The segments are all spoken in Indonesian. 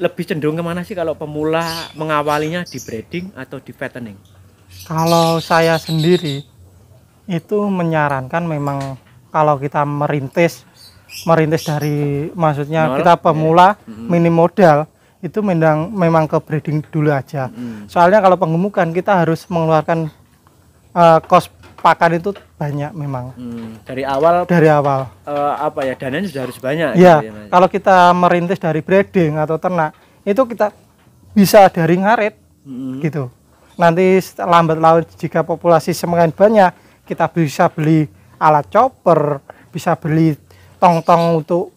lebih cenderung kemana sih kalau pemula mengawalinya, di breeding atau di fattening? Kalau saya sendiri itu menyarankan memang kalau kita merintis dari maksudnya Nol, kita pemula minim modal itu memang ke breeding dulu aja. Soalnya kalau penggemukan kita harus mengeluarkan kos pakan itu banyak memang. Dari awal apa ya, dananya sudah harus banyak ya, gitu ya, Mas? Kalau kita merintis dari breeding atau ternak itu kita bisa dari ngarit gitu. Nanti lambat laun jika populasi semakin banyak kita bisa beli alat chopper, bisa beli tong-tong untuk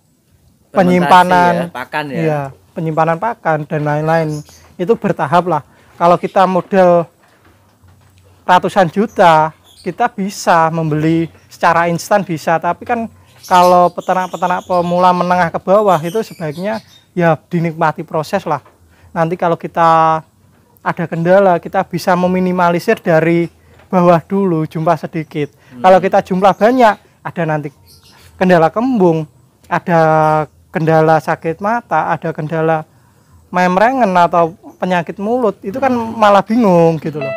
penyimpanan pakan ya. Iya, penyimpanan pakan dan lain-lain. Itu bertahap lah. Kalau kita modal ratusan juta, kita bisa membeli secara instan bisa, tapi kan kalau peternak-peternak pemula menengah ke bawah itu sebaiknya ya dinikmati proses lah. Nanti kalau kita ada kendala, kita bisa meminimalisir dari bawah dulu, jumlah sedikit. Kalau kita jumlah banyak, ada nanti kendala kembung, ada kendala sakit mata, ada kendala memrengen atau penyakit mulut, itu kan malah bingung gitu loh.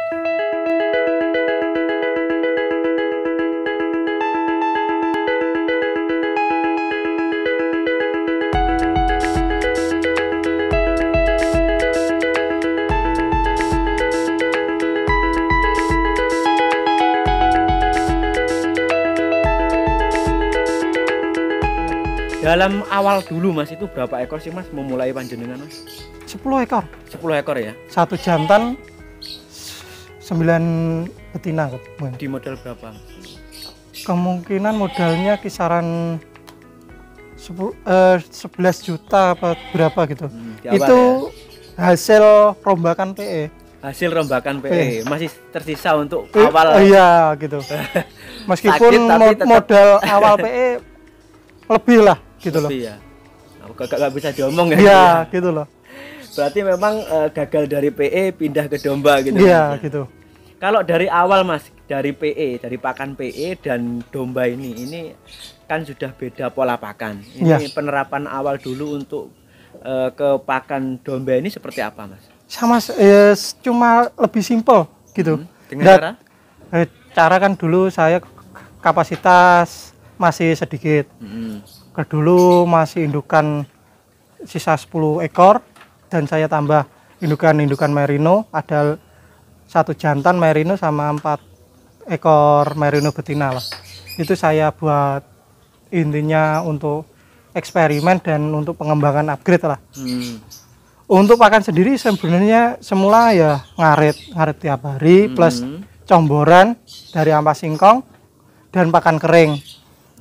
Dalam awal dulu Mas, itu berapa ekor sih Mas memulai panjenengan Mas? 10 ekor. 10 ekor ya? 1 jantan 9 betina. Di modal berapa? Kemungkinan modalnya kisaran 11 juta apa berapa gitu. Itu ya? Hasil rombakan PE. Hasil rombakan PE. Masih tersisa untuk awal. Iya gitu. Meskipun modal awal PE lebih lah gitu loh. Ya. Gak bisa diomong ya. Iya gitu loh. Berarti memang gagal dari PE pindah ke domba gitu. Iya gitu. Kalau dari awal Mas, dari PE, dari pakan PE dan domba ini kan sudah beda pola pakan. Ini penerapan awal dulu untuk ke pakan domba ini seperti apa Mas? Sama cuma lebih simpel gitu. Dengan cara kan dulu saya kapasitas masih sedikit. Dulu masih indukan sisa 10 ekor dan saya tambah indukan merino, ada 1 jantan merino sama 4 ekor merino betina lah. Itu saya buat intinya untuk eksperimen dan untuk pengembangan upgrade lah. Untuk pakan sendiri sebenarnya semula ya ngarit tiap hari plus comboran dari ampas singkong dan pakan kering.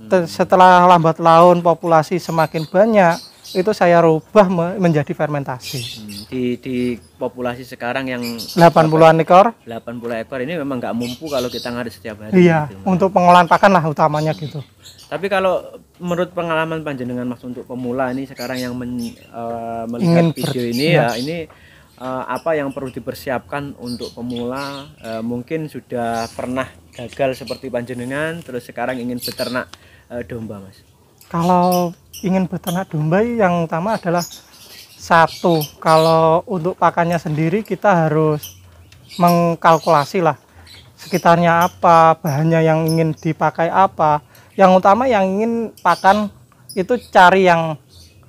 Setelah lambat laun populasi semakin banyak, itu saya rubah menjadi fermentasi. Di populasi sekarang yang 80-an ekor. 80 ekor ini memang nggak mampu kalau kita ngarit setiap hari. Iya, gitu, untuk pengolahan pakan lah utamanya gitu. Tapi kalau menurut pengalaman panjenengan Mas untuk pemula ini sekarang yang melihat video ini ya ini apa yang perlu dipersiapkan untuk pemula, mungkin sudah pernah gagal seperti panjenengan terus sekarang ingin beternak domba Mas? Kalau ingin beternak domba yang utama adalah satu, kalau untuk pakannya sendiri kita harus mengkalkulasi lah sekitarnya apa, bahannya yang ingin dipakai apa. Yang utama yang ingin pakan itu cari yang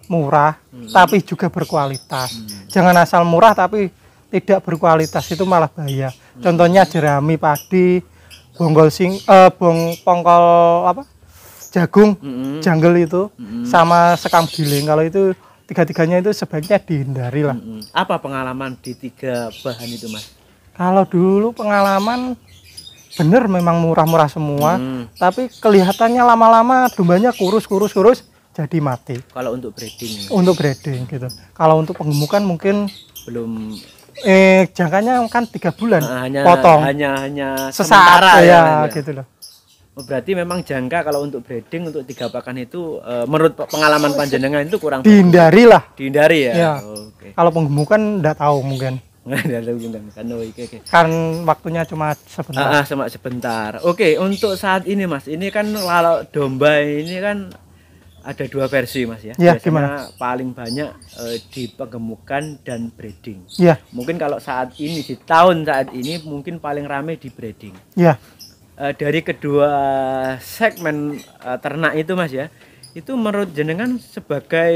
murah tapi juga berkualitas. Jangan asal murah tapi tidak berkualitas, itu malah bahaya. Contohnya jerami padi, pongkol jagung, jungle itu sama sekam giling. Kalau itu tiga-tiganya itu sebaiknya dihindari lah. Apa pengalaman di 3 bahan itu Mas? Kalau dulu pengalaman bener memang murah-murah semua, tapi kelihatannya lama-lama dombanya kurus jadi mati. Kalau untuk breeding? Untuk breeding gitu. Kalau untuk penggemukan mungkin belum. Jangkanya kan 3 bulan. Hanya sementara ya gitu loh. Berarti memang jangka kalau untuk breeding untuk 3 pakan itu menurut pengalaman panjenengan itu kurang dihindari lah. Dihindari ya. Ya. Kalau penggemukan enggak tahu mungkin. Kan waktunya cuma sebentar. Sebentar. Oke, untuk saat ini Mas, ini kan kalau domba ini kan ada dua versi Mas ya. Ya, Biasanya gimana? paling banyak di penggemukan dan breeding. Ya, Mungkin kalau saat ini di tahun saat ini mungkin paling ramai di breeding. ya. Dari kedua segmen ternak itu Mas ya, itu menurut jenengan sebagai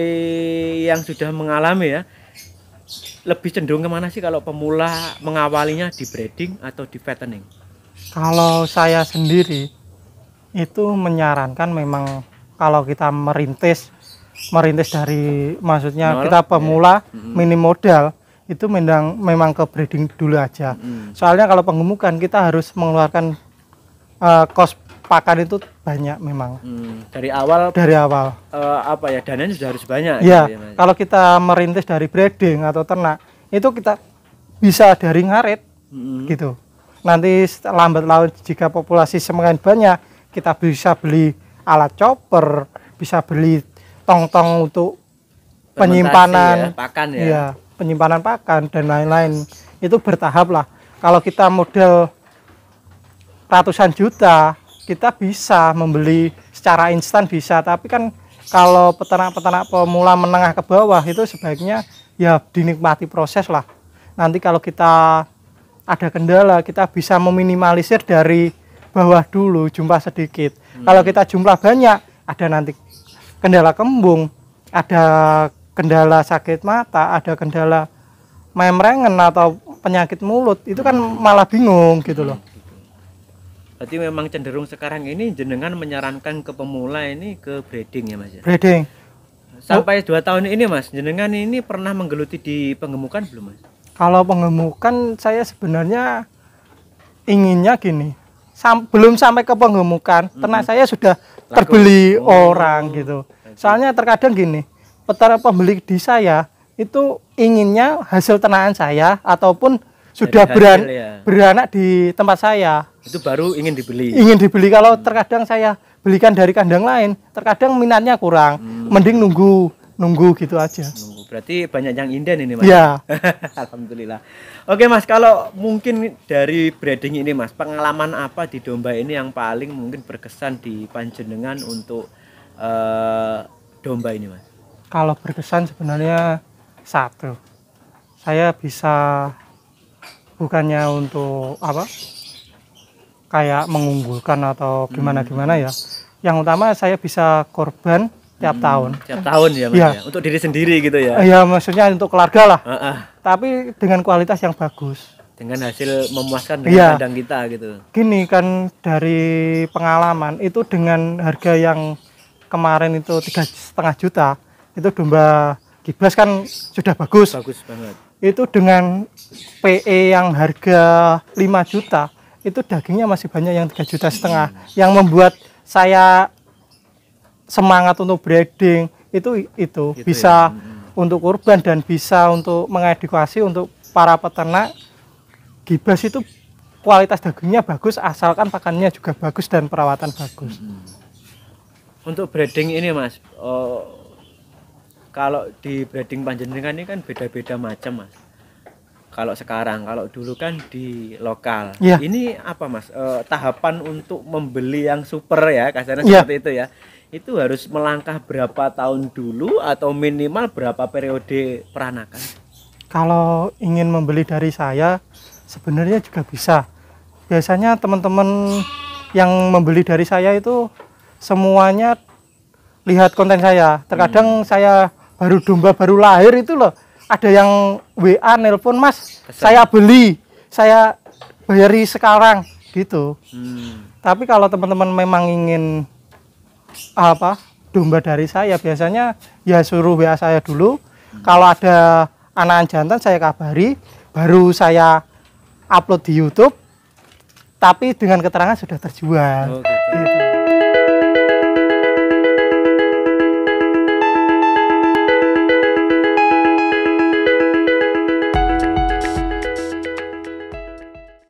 yang sudah mengalami ya, lebih cenderung kemana sih kalau pemula mengawalinya di breeding atau di fattening? Kalau saya sendiri itu menyarankan memang kalau kita merintis dari maksudnya Nol, kita pemula ya. minim modal itu memang ke breeding dulu aja. Soalnya kalau penggemukan kita harus mengeluarkan kos pakan itu banyak memang. Dari awal apa ya, dananya sudah harus banyak Ya, gitu ya, Mas? kalau kita merintis dari breeding atau ternak itu kita bisa dari ngarit gitu. Nanti lambat laun jika populasi semakin banyak kita bisa beli alat chopper, bisa beli tong-tong untuk penyimpanan ya, pakan ya. Iya, penyimpanan pakan dan lain-lain. Itu bertahap lah. Kalau kita modal ratusan juta, kita bisa membeli secara instan bisa, tapi kan kalau peternak-peternak pemula menengah ke bawah itu sebaiknya ya dinikmati proses lah. Nanti kalau kita ada kendala, kita bisa meminimalisir dari bawah dulu, jumlah sedikit. Kalau kita jumlah banyak, ada nanti kendala kembung, ada kendala sakit mata, ada kendala memrengen atau penyakit mulut, itu kan malah bingung gitu loh. Berarti memang cenderung sekarang ini jenengan menyarankan ke pemula ini ke breeding ya Mas ya? Breeding. Sampai 2 tahun ini Mas, jenengan ini pernah menggeluti di penggemukan belum Mas? Kalau penggemukan saya sebenarnya inginnya gini, belum sampai ke penggemukan, ternak saya sudah terbeli orang gitu. Soalnya terkadang gini, peternak pembeli di saya itu inginnya hasil ternakan saya ataupun sudah beranak di tempat saya. Itu baru ingin dibeli. Ingin dibeli. Kalau terkadang saya belikan dari kandang lain, terkadang minatnya kurang. Mending nunggu gitu aja. Berarti banyak yang inden ini Mas. Iya. Alhamdulillah. Oke Mas, kalau mungkin dari breeding ini Mas, pengalaman apa di domba ini yang paling mungkin berkesan di panjenengan untuk domba ini Mas? Kalau berkesan sebenarnya satu, saya bisa bukannya untuk apa kayak mengunggulkan atau gimana ya. Yang utama saya bisa korban tiap tahun. Tiap tahun ya Mas ya. Untuk diri sendiri gitu ya. Iya, maksudnya untuk keluarga lah. Tapi dengan kualitas yang bagus. Dengan hasil memuaskan dengan kandang kita gitu. Gini kan dari pengalaman itu dengan harga yang kemarin itu 3,5 juta, itu domba kibas kan sudah bagus. Bagus banget. Itu dengan PE yang harga 5 juta, itu dagingnya masih banyak yang 3,5 juta. Yang membuat saya semangat untuk breeding itu gitu bisa ya. Untuk kurban dan bisa untuk mengedukasi untuk para peternak gibas itu kualitas dagingnya bagus asalkan pakannya juga bagus dan perawatan bagus. Untuk breeding ini Mas, kalau di breeding panjenengan ini kan beda-beda macam Mas. Kalau sekarang, kalau dulu kan di lokal. Ya. Ini apa Mas? Tahapan untuk membeli yang super ya, kasarnya seperti itu ya. Itu harus melangkah berapa tahun dulu atau minimal berapa periode peranakan? Kalau ingin membeli dari saya, sebenarnya juga bisa. Biasanya teman-teman yang membeli dari saya itu semuanya lihat konten saya. Terkadang saya baru domba baru lahir itu loh. Ada yang WA nelpon Mas, saya beli, saya bayari sekarang gitu. Tapi kalau teman-teman memang ingin domba dari saya, biasanya ya suruh WA saya dulu. Kalau ada anakan jantan saya kabari, baru saya upload di YouTube. Tapi dengan keterangan sudah terjual. Gitu.